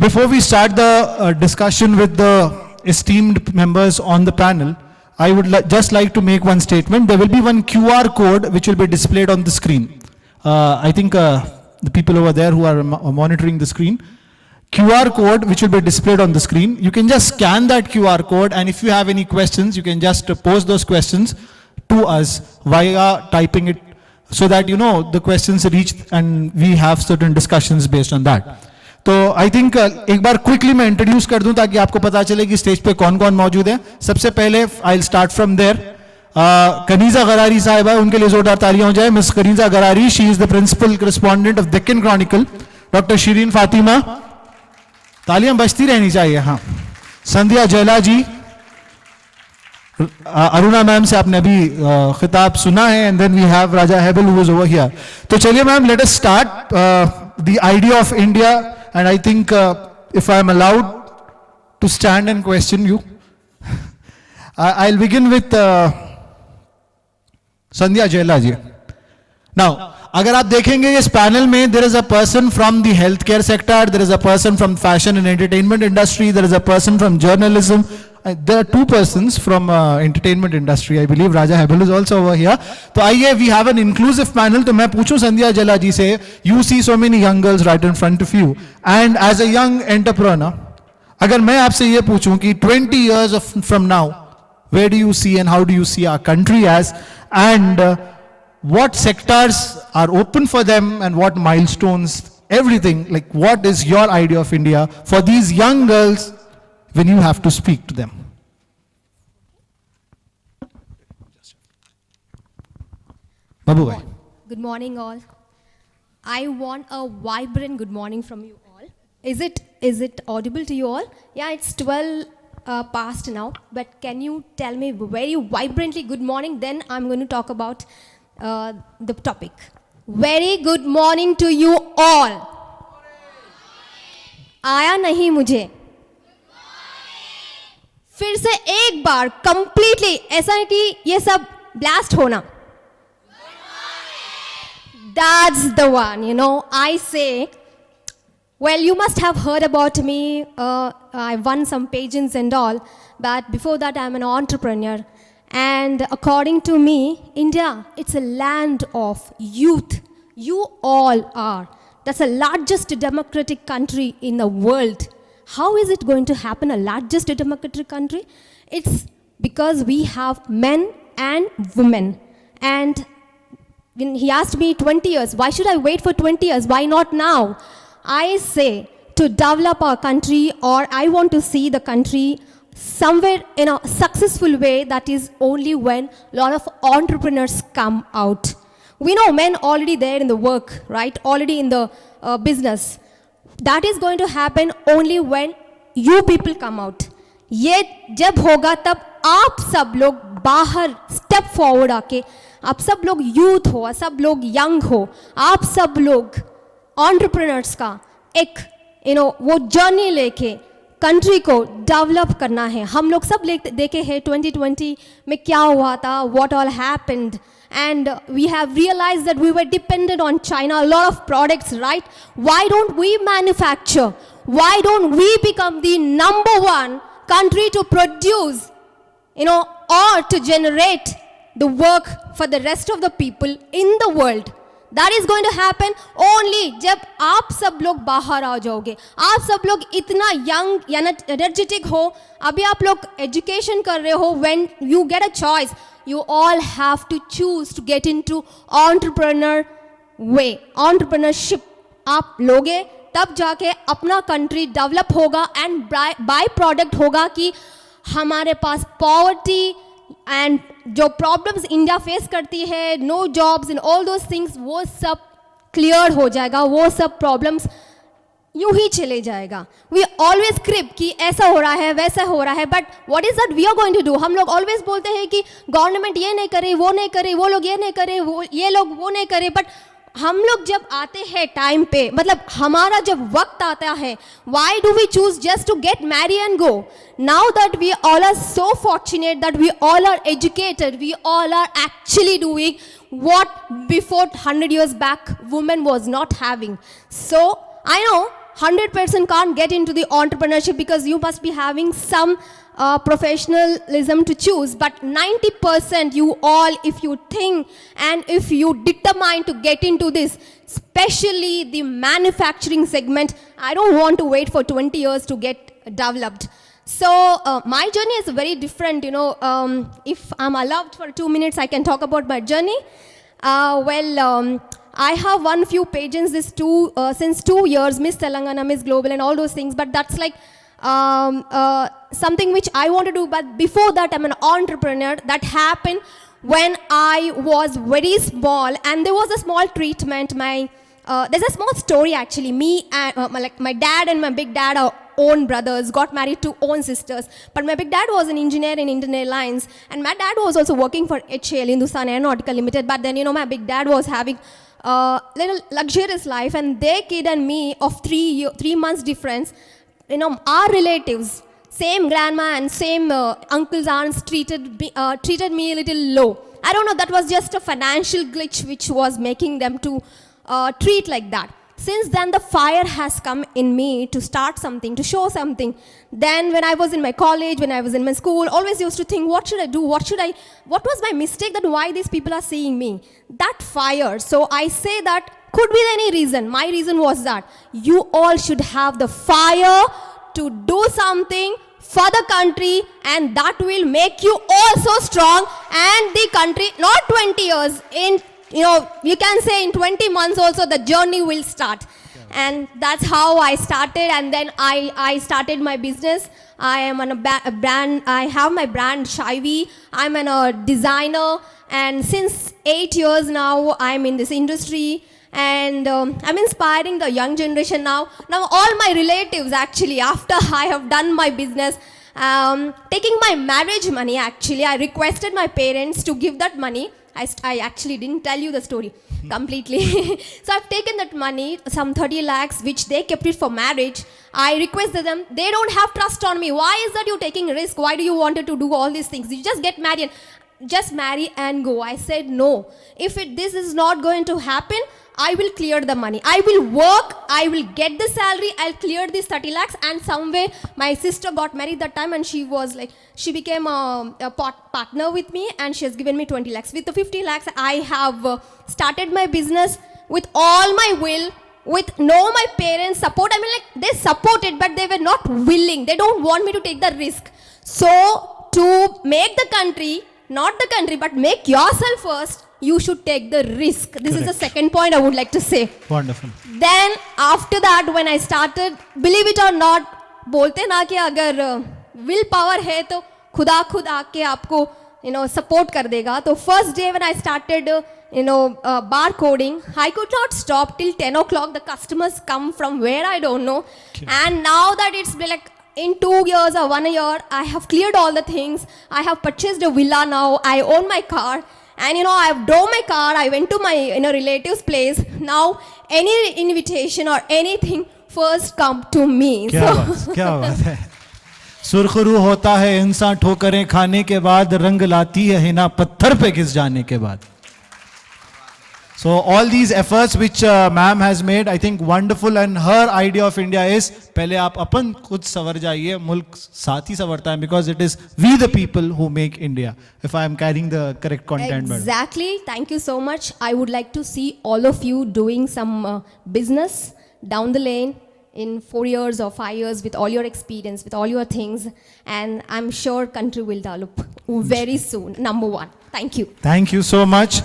Before we start the discussion with the esteemed members on the panel, I would just like to make one statement. There will be one QR code which will be displayed on the screen. I think the people over there who are monitoring the screen, QR code which will be displayed on the screen. You can just scan that QR code, and if you have any questions, you can just pose those questions to us via typing it, so that the questions reach and we have certain discussions based on that. तो I think एक बार quickly मैं introduce कर दूं ताकि आपको पता चले कि स्टेज पे कौन कौन मौजूद है. सबसे पहले I will start from there. Kaniza Garari साहिबा, उनके लिए जोरदार तालियां हो जाए. Miss Kaniza Garari, she is the principal correspondent of Deccan Chronicle. Doctor Shireen Fatima, तालियां बजती रहनी चाहिए. हाँ. संध्या जयला जी, अरुणा मैम से आपने अभी खिताब सुना है. And then we have Raja Hebal who was over here. तो चलिए ma'am, let us start the idea of India. And I think if I am allowed to stand and question you, I'll begin with Sandhya Jayala ji. Now, अगर आप देखेंगे इस panel में, there is a person from the healthcare sector, there is a person from fashion and entertainment industry, there is a person from journalism. There are two persons from entertainment industry. I believe Raja Hebel is also over here. तो आइए, we have an inclusive panel. तो मैं पूछूं संध्या जयला जी से, you see so many young girls right in front of you, and as a young entrepreneur, अगर मैं आपसे ये पूछूं कि 20 years from now, where do you see and how do you see our country as, and what sectors are open for them and what milestones, everything, like what is your idea of India for these young girls when you have to speak to them? Babu bhai. Good morning all. I want a vibrant good morning from you all. Is it audible to you all? Yeah, it's 12 past now, but can you tell me very vibrantly good morning? Then I'm going to talk about the topic. Very good morning to you all. आया नहीं मुझे? फिर से एक बार completely ऐसा है कि ये सब ब्लास्ट होना. That's the one, I say, well, you must have heard about me. I won some pageants and all, but before that I'm an entrepreneur. And according to me, India, it's a land of youth. You all are. That's the largest democratic country in the world. How is it going to happen, a largest democratic country? It's because we have men and women. And when he asked me 20 years, why should I wait for 20 years? Why not now? I say, to develop our country, or I want to see the country somewhere in a successful way, that is only when a lot of entrepreneurs come out. We know men already there in the work, right? Already in the business. That is going to happen only when you people come out. ये जब होगा तब आप सब लोग बाहर step forward आके, आप सब लोग यूथ हो, सब लोग यंग हो, आप सब लोग एंटरप्रेन्योर्स का एक वो जर्नी लेके कंट्री को डेवलप करना है. हम लोग सब देखे हैं 2020 में क्या हुआ था, what all happened, and we have realized that we were dependent on China, a lot of products, right? Why don't we manufacture? Why don't we become the number one country to produce, or to generate the work for the rest of the people in the world? That is going to happen only जब आप सब लोग बाहर आ जाओगे. आप सब लोग इतना यंग एनर्जेटिक हो, अभी आप लोग एजुकेशन कर रहे हो. When you get a choice, you all have to choose to get into entrepreneur way, entrepreneurship. आप लोगे तब जाके अपना कंट्री डेवलप होगा, एंड बाय प्रोडक्ट होगा कि हमारे पास पॉवर्टी एंड जो प्रॉब्लम्स इंडिया फेस करती है, no jobs and all those things, वो सब क्लियर हो जाएगा. वो सब प्रॉब्लम्स यूं ही चले जाएगा. वी ऑलवेज क्रिप कि ऐसा हो रहा है, वैसा हो रहा है, but what is that we are going to do? हम लोग ऑलवेज बोलते हैं कि गवर्नमेंट ये नहीं करे, वो नहीं करे, वो लोग ये नहीं करे, ये लोग वो नहीं करे. बट हम लोग जब आते हैं टाइम पे, मतलब हमारा जब वक्त आता है, why do we choose just to get married and go? Now that we all are so fortunate that we all are educated, we all are actually doing what before 100 years back women was not having. So I know 100% can't get into the entrepreneurship because you must be having some professionalism to choose. But 90% you all, if you think and if you determine to get into this, especially the manufacturing segment, I don't want to wait for 20 years to get developed. So my journey is very different, if I'm allowed for 2 minutes, I can talk about my journey. I have won few pageants since 2 years, Miss Telangana, Miss Global and all those things, but that's like something which I want to do. But before that, I'm an entrepreneur. That happened when I was very small, and there was a small treatment. There's a small story actually. Me and my dad and my big dad are own brothers, got married to own sisters. But my big dad was an engineer in Indian Airlines, and my dad was also working for HAL, Hindustan Aeronautical Limited. But then, my big dad was having a little luxurious life, and their kid and me of 3 months difference, our relatives, same grandma and same uncles, aunts treated me a little low. I don't know, that was just a financial glitch which was making them to treat like that. Since then, the fire has come in me to start something, to show something. Then when I was in my college, when I was in my school, always used to think, what should I do? What was my mistake, that why these people are seeing me? That fire. So I say that could be any reason. My reason was that you all should have the fire to do something for the country, and that will make you all so strong, and the country, not 20 years, you can say in 20 months also the journey will start. And that's how I started, and then I started my business. I am on a brand, I have my brand Shivy. I'm a designer, and since 8 years now I'm in this industry, and I'm inspiring the young generation now. Now all my relatives actually, after I have done my business, taking my marriage money actually, I requested my parents to give that money. I actually didn't tell you the story completely. So I've taken that money, some 30 lakhs, which they kept it for marriage. I requested them, they don't have trust on me. Why is that you taking a risk? Why do you wanted to do all these things? You just get married, just marry and go. I said no. If this is not going to happen, I will clear the money. I will work, I will get the salary, I'll clear these 30 lakhs. And some way, my sister got married that time, and she became a partner with me, and she has given me 20 lakhs. With the 50 lakhs, I have started my business with all my will, with my parents' support. I mean, they supported, but they were not willing. They don't want me to take the risk. So, to make the country, not the country, but make yourself first, you should take the risk. This is the second point I would like to say. Wonderful. Then after that, when I started, believe it or not, बोलते ना कि अगर will power है तो खुदा खुद आके आपको support कर देगा. तो first day when I started bar coding, I could not stop till 10 o'clock. The customers come from where I don't know. Okay. And now that it's been like in 2 years or 1 year, I have cleared all the things. I have purchased a villa now. I own my car. And I have drove my car, I went to my relative's place. Now any invitation or anything first come to me. क्या बात है. सुरखरू होता है इंसान ठोकरें खाने के बाद, रंग लाती है हिना पत्थर पे घिस जाने के बाद. So all these efforts which ma'am has made, I think wonderful, and her idea of India is पहले आप अपन खुद सवर जाइए, मुल्क साथ ही सवरता है, because it is we the people who make India. If I am carrying the correct content. Exactly. Thank you so much. I would like to see all of you doing some business down the lane in 4 years or 5 years with all your experience, with all your things, and I'm sure country will develop very soon. Number one. Thank you. Thank you so much.